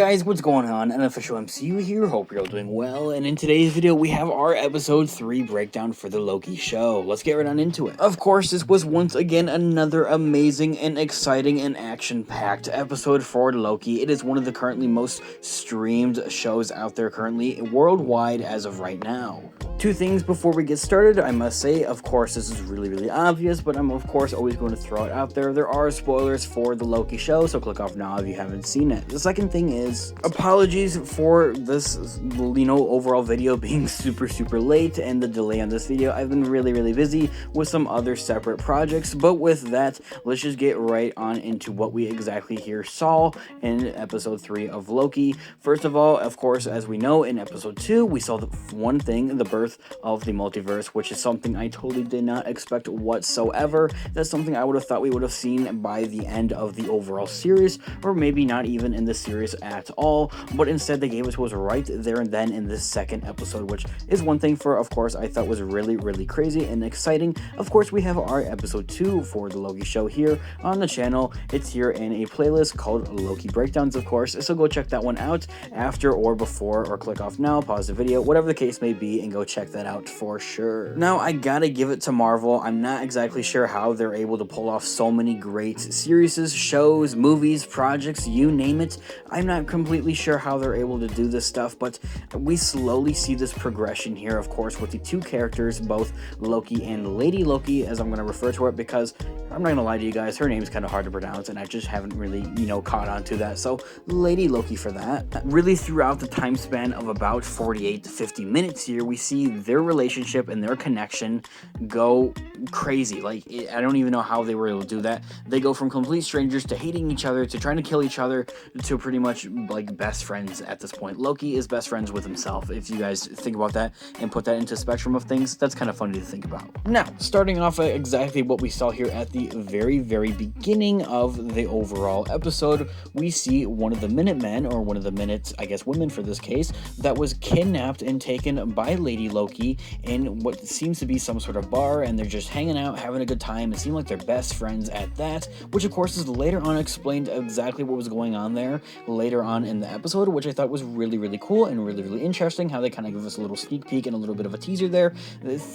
Guys, what's going on? Unofficial MCU here, hope you're all doing well, and in today's video we have our episode 3 breakdown for the Loki show. Let's get right on into it. Of course, this was once again another amazing and exciting and action-packed episode for Loki. It is one of the currently most streamed shows out there currently worldwide as of right now. Two things before we get started, I must say, of course this is really obvious, but I'm of course always going to throw it out there. There are spoilers for the Loki show, so click off now if you haven't seen it. The second thing is, apologies for this, overall video being super late and the delay on this video. I've been really busy with some other separate projects, but with that, let's just get right on into what we exactly here saw in episode 3 of Loki. First of all, of course, as we know, in episode 2, we saw the one thing, the birth of the multiverse, which is something I totally did not expect whatsoever. That's something I would have thought we would have seen by the end of the overall series, or maybe not even in the series at all, but instead they gave it to us right there and then in this second episode, which is one thing for, of course, I thought was really crazy and exciting. Of course, we have our episode 2 for the Loki show here on the channel. It's here in a playlist called Loki Breakdowns, of course, so go check that one out after or before, or click off now, pause the video, whatever the case may be, and go check that out for sure. Now, I gotta give it to Marvel. I'm not exactly sure how they're able to pull off so many great series, shows, movies, projects, you name it. I'm not completely sure how they're able to do this stuff, but we slowly see this progression here, of course, with the two characters, both Loki and Lady Loki, as I'm going to refer to her, because I'm not going to lie to you guys, her name's kind of hard to pronounce, and I just haven't really, caught on to that, so Lady Loki for that. Really, throughout the time span of about 48 to 50 minutes here, we see their relationship and their connection go crazy. Like, I don't even know how they were able to do that. They go from complete strangers to hating each other, to trying to kill each other, to pretty much like best friends at this point. Loki is best friends with himself. If you guys think about that and put that into spectrum of things, that's kind of funny to think about. Now, starting off at exactly what we saw here at the very beginning of the overall episode, we see one of the Minutemen, or one of the Minutes, I guess women for this case, that was kidnapped and taken by Lady Loki in what seems to be some sort of bar, and they're just hanging out, having a good time. It seemed like they're best friends at that, which of course is later on explained exactly what was going on there later on in the episode, which I thought was really cool and really interesting, how they kind of give us a little sneak peek and a little bit of a teaser there.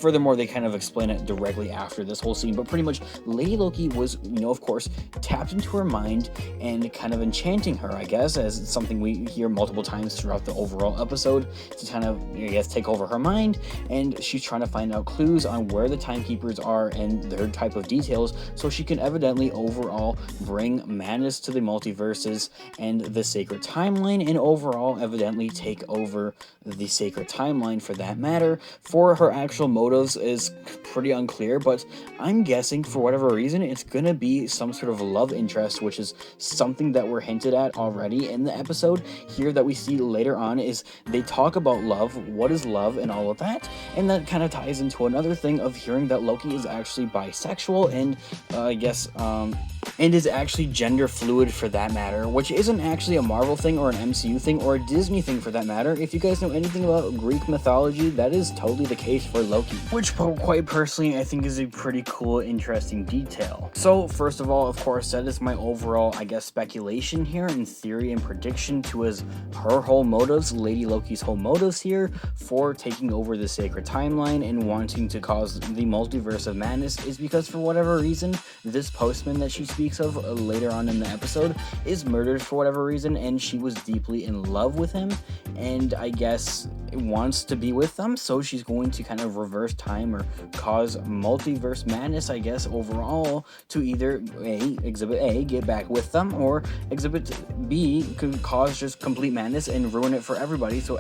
Furthermore, they kind of explain it directly after this whole scene, but pretty much Lady Loki was, of course, tapped into her mind and kind of enchanting her, I guess, as something we hear multiple times throughout the overall episode, to kind of, I guess, take over her mind, and she's trying to find out clues on where the timekeepers are and their type of details, so she can evidently overall bring madness to the multiverses and the sacred timeline, and overall evidently take over the sacred timeline for that matter. For her actual motives is pretty unclear, but I'm guessing for whatever reason it's gonna be some sort of love interest, which is something that we're hinted at already in the episode here that we see later on. Is they talk about love, what is love, and all of that, and that kind of ties into another thing of hearing that Loki is actually bisexual and and is actually gender fluid for that matter, which isn't actually a Marvel thing or an MCU thing or a Disney thing for that matter. If you guys know anything about Greek mythology, that is totally the case for Loki, which quite personally I think is a pretty cool, interesting detail. So first of all, of course, that is my overall, I guess, speculation here and theory and prediction to her whole motives, Lady Loki's whole motives here for taking over the sacred timeline and wanting to cause the multiverse of madness is because for whatever reason, this postman that she speaks of later on in the episode is murdered for whatever reason, and she was deeply in love with him, and I guess wants to be with them, so she's going to kind of reverse time or cause multiverse madness, I guess, overall, to either Exhibit A, get back with them, or Exhibit B could cause just complete madness and ruin it for everybody, so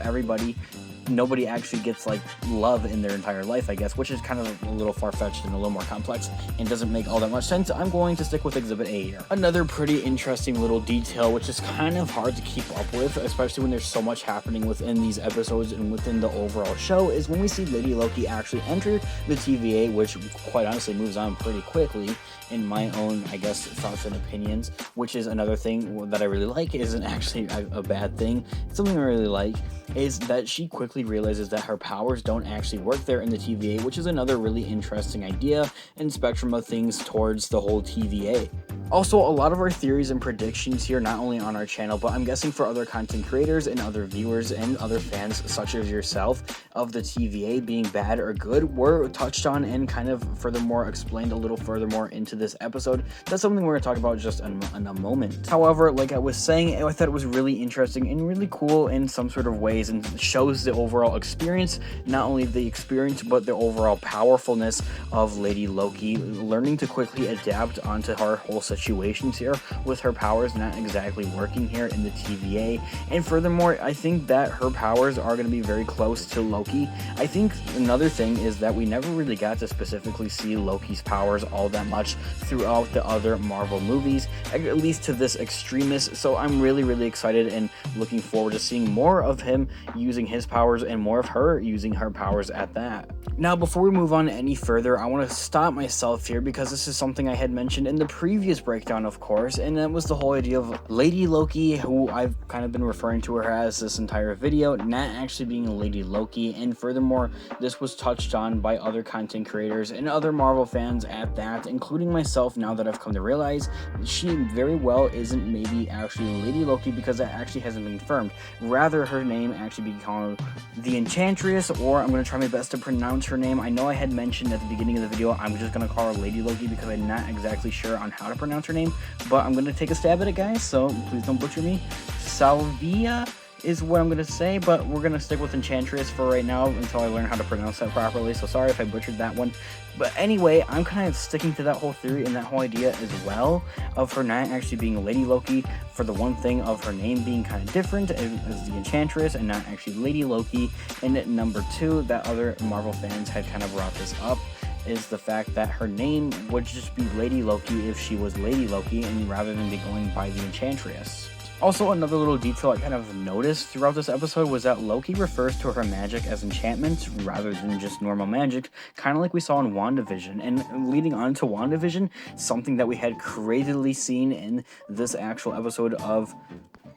nobody actually gets like love in their entire life, I guess, which is kind of a little far-fetched and a little more complex and doesn't make all that much sense. I'm going to stick with Exhibit A here. Another pretty interesting little detail, which is kind of hard to keep up with, especially when there's so much happening within these episodes and within the overall show, is when we see Lady Loki actually enter the TVA, which quite honestly moves on pretty quickly in my own, I guess, thoughts and opinions, which is another thing that I really like. Isn't actually a bad thing. It's something I really like, is that she quickly realizes that her powers don't actually work there in the TVA, which is another really interesting idea and spectrum of things towards the whole TVA. Also, a lot of our theories and predictions here, not only on our channel, but I'm guessing for other content creators and other viewers and other fans such as yourself of the TVA being bad or good, were touched on and kind of furthermore explained a little furthermore into this episode. That's something we're going to talk about just in a moment. However, like I was saying, I thought it was really interesting and really cool in some sort of ways, and shows the overall experience, not only the experience, but the overall powerfulness of Lady Loki, learning to quickly adapt onto her whole situations here with her powers not exactly working here in the TVA. And furthermore, I think that her powers are going to be very close to Loki. I think another thing is that we never really got to specifically see Loki's powers all that much throughout the other Marvel movies, at least to this extremist. So I'm really excited and looking forward to seeing more of him using his powers and more of her using her powers at that. Now, before we move on any further, I want to stop myself here because this is something I had mentioned in the previous breakdown, of course, and that was the whole idea of Lady Loki, who I've kind of been referring to her as this entire video, not actually being Lady Loki. And furthermore, this was touched on by other content creators and other Marvel fans at that, including myself, now that I've come to realize she very well isn't maybe actually Lady Loki, because that actually hasn't been confirmed. Rather, her name actually be called the Enchantress, or I'm going to try my best to pronounce her name. I know I had mentioned at the beginning of the video I'm just going to call her Lady Loki because I'm not exactly sure on how to pronounce her name, but I'm going to take a stab at it, guys, so please don't butcher me. Salvia is what I'm going to say, but we're going to stick with Enchantress for right now until I learn how to pronounce that properly, so sorry if I butchered that one. But anyway, I'm kind of sticking to that whole theory and that whole idea as well of her not actually being Lady Loki, for the one thing of her name being kind of different as the Enchantress and not actually Lady Loki. And number two, that other Marvel fans had kind of brought this up, is the fact that her name would just be Lady Loki if she was Lady Loki, and rather than be going by the Enchantress. Also, another little detail I kind of noticed throughout this episode was that Loki refers to her magic as enchantments rather than just normal magic, kind of like we saw in WandaVision. And leading on to WandaVision, something that we had crazily seen in this actual episode of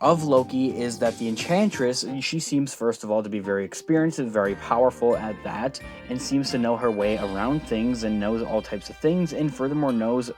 Loki is that the Enchantress, she seems first of all to be very experienced and very powerful at that, and seems to know her way around things and knows all types of things, and furthermore knows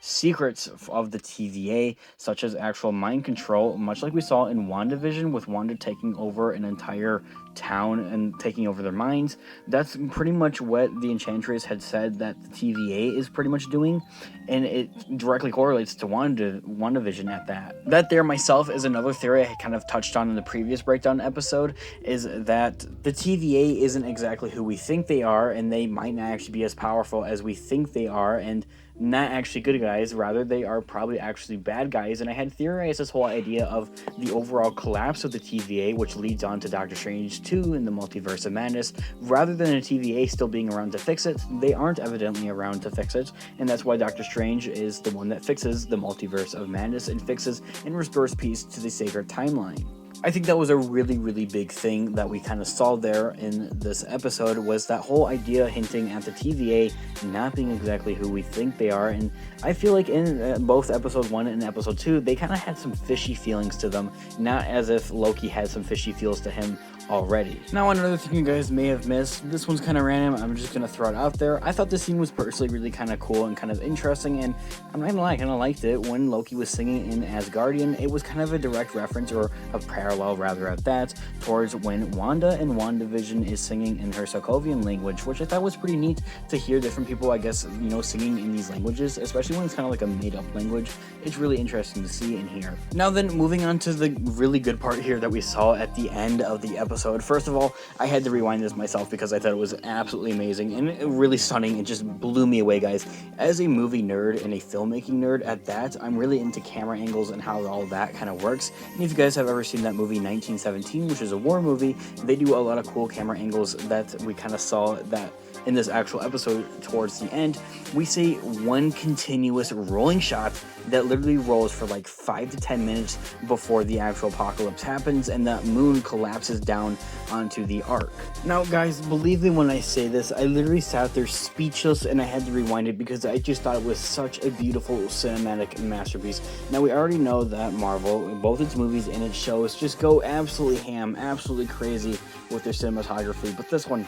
secrets of the TVA, such as actual mind control, much like we saw in WandaVision with Wanda taking over an entire town and taking over their minds. That's pretty much what the Enchantress had said that the TVA is pretty much doing, and it directly correlates to WandaVision at that. That there myself is another theory I kind of touched on in the previous breakdown episode, is that the TVA isn't exactly who we think they are, and they might not actually be as powerful as we think they are, and not actually good guys, rather they are probably actually bad guys. And I had theorized this whole idea of the overall collapse of the TVA, which leads on to Doctor Strange 2 in the Multiverse of Madness. Rather than a TVA still being around to fix it, they aren't evidently around to fix it, and that's why Doctor Strange is the one that fixes the Multiverse of Madness and fixes and restores peace to the sacred timeline. I think that was a really big thing that we kind of saw there in this episode, was that whole idea hinting at the TVA not being exactly who we think they are. And I feel like in both episode 1 and episode 2, they kind of had some fishy feelings to them, not as if Loki had some fishy feels to him already. Now, another thing you guys may have missed, this one's kind of random, I'm just gonna throw it out there. I thought this scene was personally really kind of cool and kind of interesting, and I'm not gonna lie, I kind of liked it when Loki was singing in Asgardian. It was kind of a direct reference, or a parallel rather at that, towards when Wanda in WandaVision is singing in her Sokovian language, which I thought was pretty neat to hear different people, I guess, you know, singing in these languages, especially when it's kind of like a made-up language. It's really interesting to see and hear. Now then, moving on to the really good part here that we saw at the end of the episode. First of all, I had to rewind this myself because I thought it was absolutely amazing and really stunning. It just blew me away, guys. As a movie nerd and a filmmaking nerd at that, I'm really into camera angles and how all that kind of works. And if you guys have ever seen that movie 1917, which is a war movie, they do a lot of cool camera angles that we kind of saw that in this actual episode towards the end. We see one continuous rolling shot that literally rolls for like 5 to 10 minutes before the actual apocalypse happens and the moon collapses down onto the ark. Now guys, believe me when I say this, I literally sat there speechless and I had to rewind it because I just thought it was such a beautiful cinematic masterpiece. Now we already know that Marvel, both its movies and its shows, just go absolutely ham, absolutely crazy with their cinematography, but this one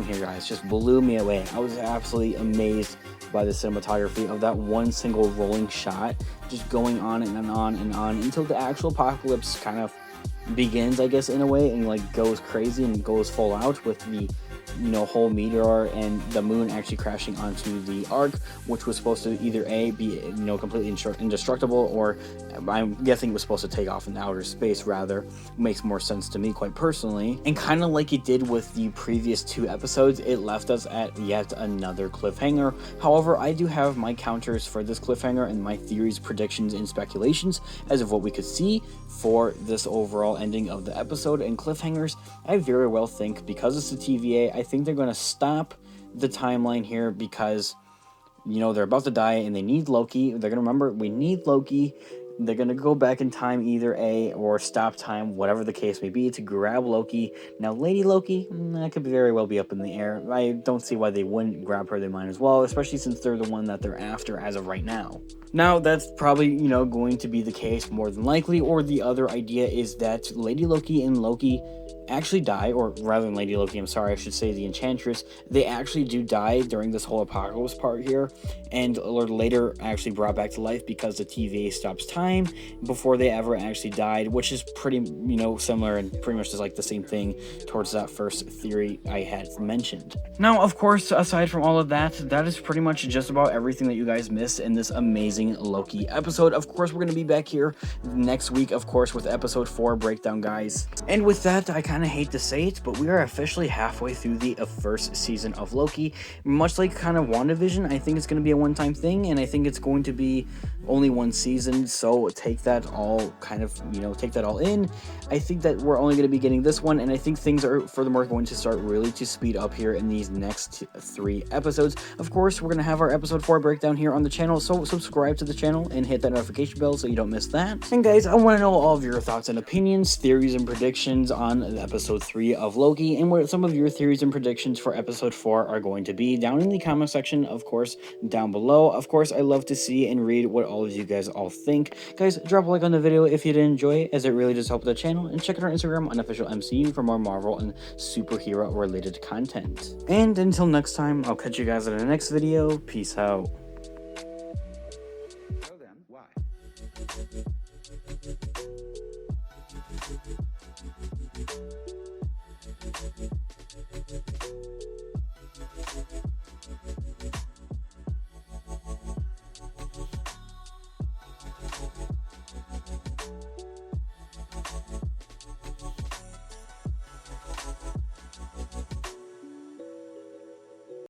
here, guys, just blew me away. I was absolutely amazed by the cinematography of that one single rolling shot, just going on and on and on until the actual apocalypse kind of begins, I guess, in a way, and like goes crazy and goes full out with the whole meteor and the moon actually crashing onto the ark, which was supposed to either be completely indestructible, or I'm guessing it was supposed to take off into outer space. Rather, makes more sense to me, quite personally. And kind of like it did with the previous 2 episodes, it left us at yet another cliffhanger. However, I do have my counters for this cliffhanger and my theories, predictions, and speculations as of what we could see for this overall ending of the episode. And cliffhangers, I very well think, because it's the TVA, I think they're going to stop the timeline here because, they're about to die and they need Loki. They're going to remember, we need Loki. They're going to go back in time, either or stop time, whatever the case may be, to grab Loki. Now, Lady Loki, that could very well be up in the air. I don't see why they wouldn't grab her. They might as well, especially since they're the one that they're after as of right now. Now, that's probably, going to be the case more than likely, or the other idea is that Lady Loki and Loki actually die, or rather than Lady Loki, I'm sorry, I should say the Enchantress, they actually do die during this whole apocalypse part here, and are later actually brought back to life because the TVA stops time before they ever actually died, which is pretty, similar and pretty much just like the same thing towards that first theory I had mentioned. Now, of course, aside from all of that, that is pretty much just about everything that you guys missed in this amazing Loki episode. Of course, we're going to be back here next week, of course, with episode 4 breakdown, guys. And with that, I kind of hate to say it, but we are officially halfway through the first season of Loki. Much like kind of WandaVision, I think it's going to be a one-time thing, and I think it's going to be only one season, so take that all take that all in. I think that we're only going to be getting this one, and I think things are furthermore going to start really to speed up here in these next 3 episodes. Of course, we're going to have our episode 4 breakdown here on the channel, so subscribe to the channel and hit that notification bell so you don't miss that. And guys, I want to know all of your thoughts and opinions, theories and predictions on episode 3 of Loki, and what some of your theories and predictions for episode 4 are going to be down in the comment section, of course, down below. Of course, I love to see and read what all of you guys all think. Guys, drop a like on the video if you did enjoy it, as it really does help the channel, and check out our Instagram Unofficial MCU for more Marvel and superhero related content. And until next time, I'll catch you guys in the next video. Peace out. So then, why?